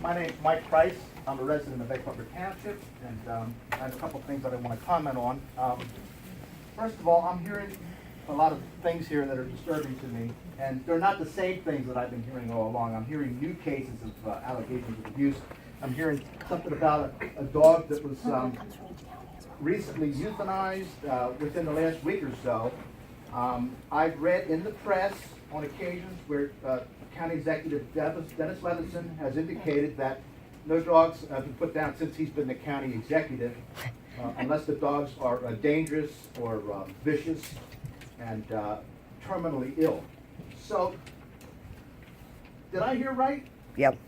My name's Mike Price. I'm a resident of Egg Harbor Township, and I have a couple of things that I want to comment on. First of all, I'm hearing a lot of things here that are disturbing to me, and they're not the same things that I've been hearing all along. I'm hearing new cases of allegations of abuse. I'm hearing something about a dog that was recently euthanized within the last week or so. I've read in the press on occasions where County Executive Dennis Levinson has indicated that no dogs have been put down since he's been the county executive, unless the dogs are dangerous or vicious and terminally ill. So, did I hear right? Yep.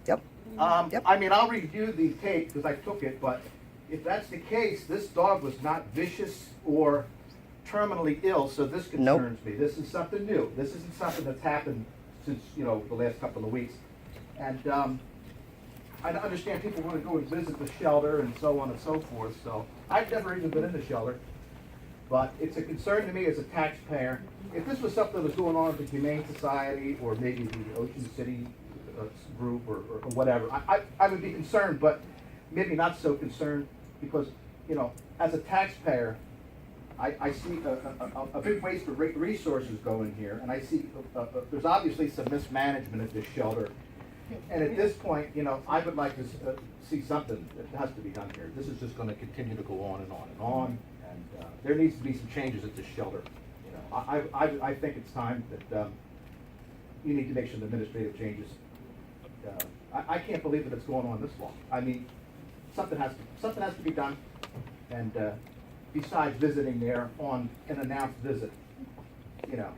Yep. I mean, I'll review the tape because I took it, but if that's the case, this dog was not vicious or terminally ill, so this concerns me. This is something new. This isn't something that's happened since, you know, the last couple of weeks. And I understand people want to go and visit the shelter and so on and so forth, so I've never even been in the shelter. But it's a concern to me as a taxpayer. If this was something that was going on at the Humane Society or maybe the Ocean City group or whatever, I would be concerned, but maybe not so concerned because, you know, as a taxpayer, I see a big waste of resources going here, and I see there's obviously some mismanagement at this shelter. And at this point, you know, I would like to see something that has to be done here. This is just going to continue to go on and on and on, and there needs to be some changes at this shelter. You know, I think it's time that you need to make some administrative changes. I can't believe that it's going on this long. I mean, something has to be done, and besides visiting there on an announced visit, you know,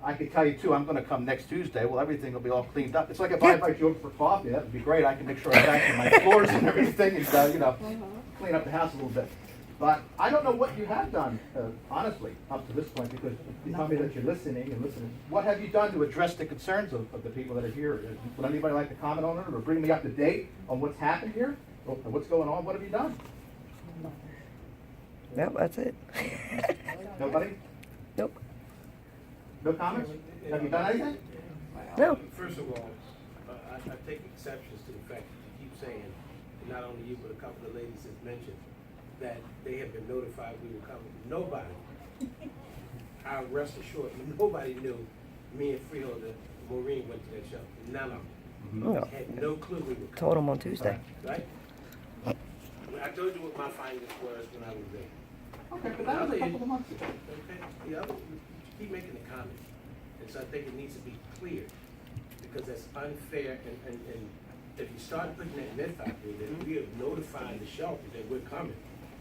I could tell you too, I'm gonna come next Tuesday, well, everything will be all cleaned up. It's like if I invite you over for coffee, that would be great, I can make sure I vacuum my floors and everything, and, you know, clean up the house a little bit. But I don't know what you have done, honestly, up to this point, because you tell me that you're listening and listening. What have you done to address the concerns of the people that are here? Would anybody like to comment on it, or bring me up to date on what's happened here, or what's going on? What have you done? Nope, that's it. Nobody? Nope. No comments? Have you done anything? No. First of all, I take exceptions to the fact that you keep saying, not only you, but a couple of ladies have mentioned, that they have been notified we were coming. Nobody, I'll rest assured, nobody knew me and Freeholder, Maureen went to that show. None of them. No. Had no clue we were coming. Told him on Tuesday. Right? I told you what my findings were when I was there. Okay, but that was a couple of months ago. Okay, the other, you keep making the comment, and so I think it needs to be clear, because that's unfair, and if you start putting that myth out there, that we have notified the shelter that we're coming,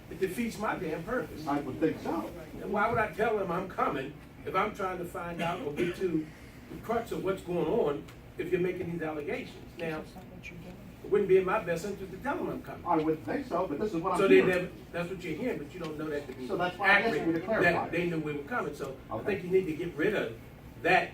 it defeats my damn purpose. I would think so. And why would I tell them I'm coming if I'm trying to find out or get to the crux of what's going on if you're making these allegations? Now, it wouldn't be in my best interest to tell them I'm coming. I wouldn't think so, but this is what I'm So they hearing. never, that's what you're hearing, but you don't know that to be So that's why I'm asking you to accurate, clarify. that they knew we were coming. So I Okay. think you need to get rid of that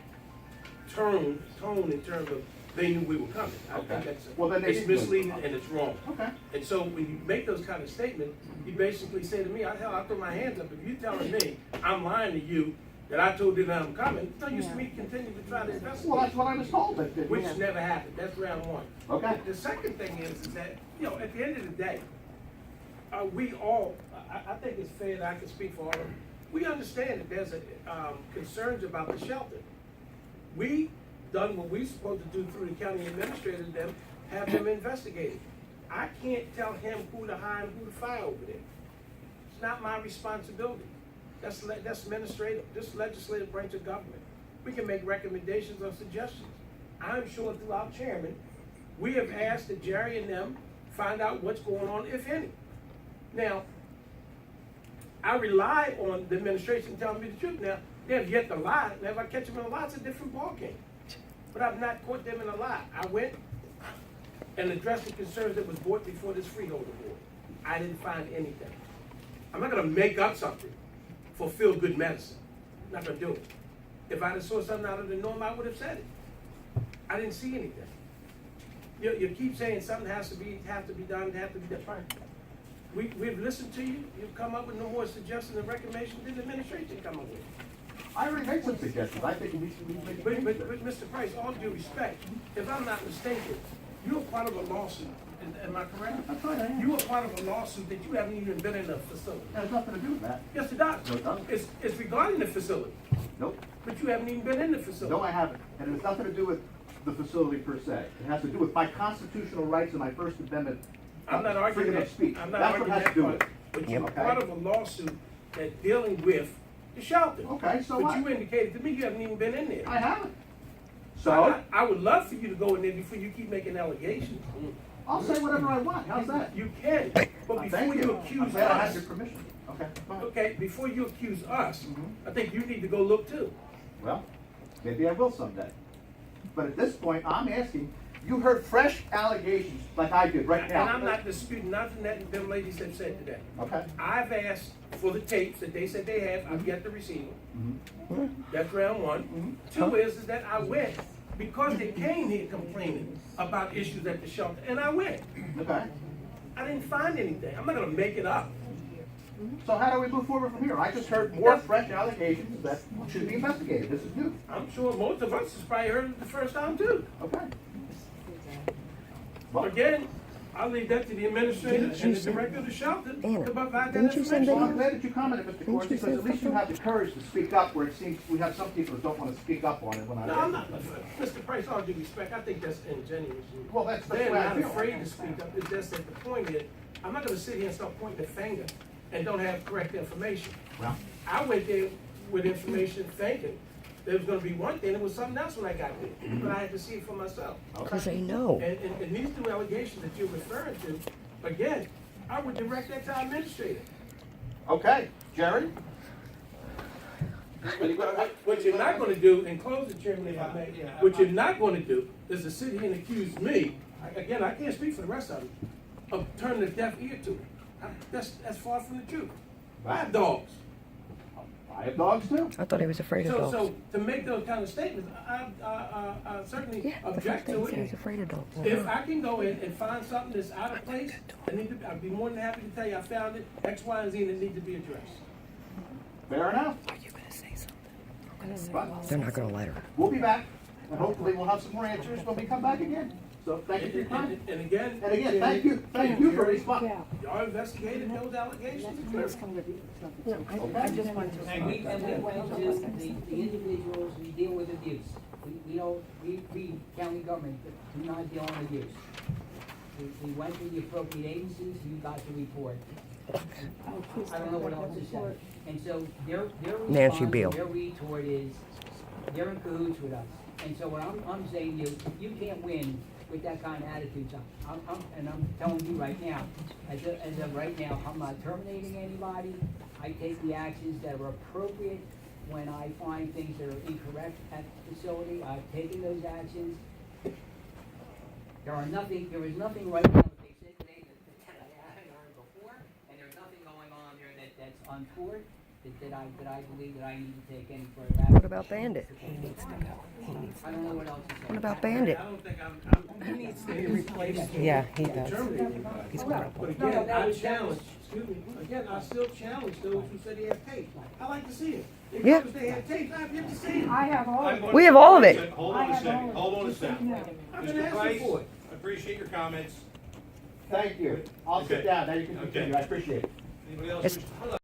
tone in terms of they knew we were coming. I Okay. think that's, Well, then they it's didn't know. misleading and it's wrong. Okay. And so when you make those kind of statements, you basically say to me, hell, I'll throw my hands up. If you're telling me I'm lying to you, that I told you that I'm coming, it's no use for me to continue to try to investigate. Well, that's what I was told. That Which never happened. That's round one. Okay. The second thing is that, you know, at the end of the day, we all, I think it's fair that I can speak for all of them. We understand that there's concerns about the shelter. We done what we're supposed to do through the county administrator, them, have them investigated. I can't tell him who to hire and who to fire over there. It's not my responsibility. That's administrative. This legislative branch of government. We can make recommendations or suggestions. I'm sure through our chairman, we have asked that Jerry and them find out what's going on, if any. Now, I rely on the administration telling me the truth. Now, they have yet to lie. Now, if I catch them in a lie, it's a different ballgame. But I've not caught them in a lie. I went and addressed the concerns that was brought before this freeholder board. I didn't find anything. I'm not gonna make up something for feel-good medicine. I'm not gonna do it. If I'd have saw something out of the norm, I would have said it. I didn't see anything. You keep saying something has to be done. Fine. We've listened to you. You've come up with no more suggestions and recommendations than the administration come up with. I already made some suggestions. I think we should make But Mr. Price, all due respect, if I'm not mistaken, you're part of a lawsuit, am I correct? That's right, I am. You were part of a lawsuit that you haven't even been in the facility. That has nothing to do with that. Yes, it does. No, it doesn't. It's regarding the facility, Nope. but you haven't even been in the facility. No, I haven't. And it has nothing to do with the facility per se. It has to do with my constitutional rights and my First Amendment I'm not arguing freedom that. of speech. I'm not That's what arguing it has that to do with part. it. But you're Okay. part of a lawsuit that's dealing with the shelter. Okay, so But what? you indicated to me you haven't even been in there. I haven't. So So, I would love for you to go in there before you keep making allegations. I'll say whatever I want. How's that? You can, but Thank before you you. I'm accuse glad I have your us, permission. Okay, go ahead. okay, before you accuse us, Mhm. I think you need to go look too. Well, maybe I will someday. But at this point, I'm asking, you heard fresh allegations like I did right now. And I'm not disputing nothing that them ladies have said today. Okay. I've asked for the tapes that they said they have, I've yet to receive them. Mhm. That's round one. Two is that I went, because they came here complaining about issues at the shelter, and I went. Okay. I didn't find anything. I'm not gonna make it up. So how do we move forward from here? I just heard more fresh allegations that should be investigated. This is new. I'm sure most of us has probably heard it the first time too. Okay. But Well, again, I'll leave that to the administrator Didn't you and the send- director of the shelter Anna, to provide that didn't you send well, information. I'm glad that you commented, Mr. Corsi, you because say at least you something? have the courage to speak up where it seems we have some people that don't want to speak up on it when I. No, I'm not, Mr. Price, all due respect, I think that's ingenuous. Well, that's the They're way I not feel. afraid to speak up, it's just that the point is, I'm not gonna sit here and start pointing the finger and don't have correct information. Well, I went there with information thinking there was gonna be one thing, it was something else when I got there, but I had to see it for myself. Because they know. And these two allegations that you're referring to, again, I would direct that to our administrator. okay, Jerry? What you're not gonna do, and close the chairman if I may, what you're not gonna do is to sit here and accuse me, again, I can't speak for the rest of them, of turning a deaf ear to it. That's far from the truth. I have dogs. I have dogs too. I thought he was afraid of dogs. So to make those kind of statements, I certainly Yeah, the first object thing to he said he was it. afraid of dogs. If I can go in and find something that's out of place, I'd be more than happy to tell you I found it, X, Y, and Z, and it needs to be addressed. Fair enough. Are you gonna say something? But They're not gonna let her. we'll be back, and hopefully we'll have some more answers when we come back again. So thank you for your time. And again. And again, thank you for responding. Y'all investigated those allegations? No, I just wanted to. And we went to the individuals, we deal with abuse. We don't, we county government do not deal in abuse. We went to the appropriate agencies, you got the report. I don't know what else to say. And so their Nancy response, Beal. their retort is, they're in cahoots with us. And so what I'm saying to you, you can't win with that kind of attitude. And I'm telling you right now, as of right now, I'm not terminating anybody. I take the actions that are appropriate when I find things that are incorrect at the facility. I've taken those actions. There is nothing right now that they said today that I haven't heard before, and there's nothing going on there that's untoward, that I believe that I need to take any further action. What about Bandit? I don't know what else to say. What about Bandit? I don't think he needs to be replaced. Yeah, he does. He's But again, I challenge, excuse me, again, I still challenge those who said they have tape. I like to see it. If Yeah. they have tape, I've yet to see it. I have all of it. We have all of it. Hold on a second, hold on a Just so you second. know. I've been Mr. asking Price, for it. I appreciate your comments. Thank you. I'll sit Okay. down, now you can continue, Okay. I appreciate it. Anybody else? It's- wish- hold on.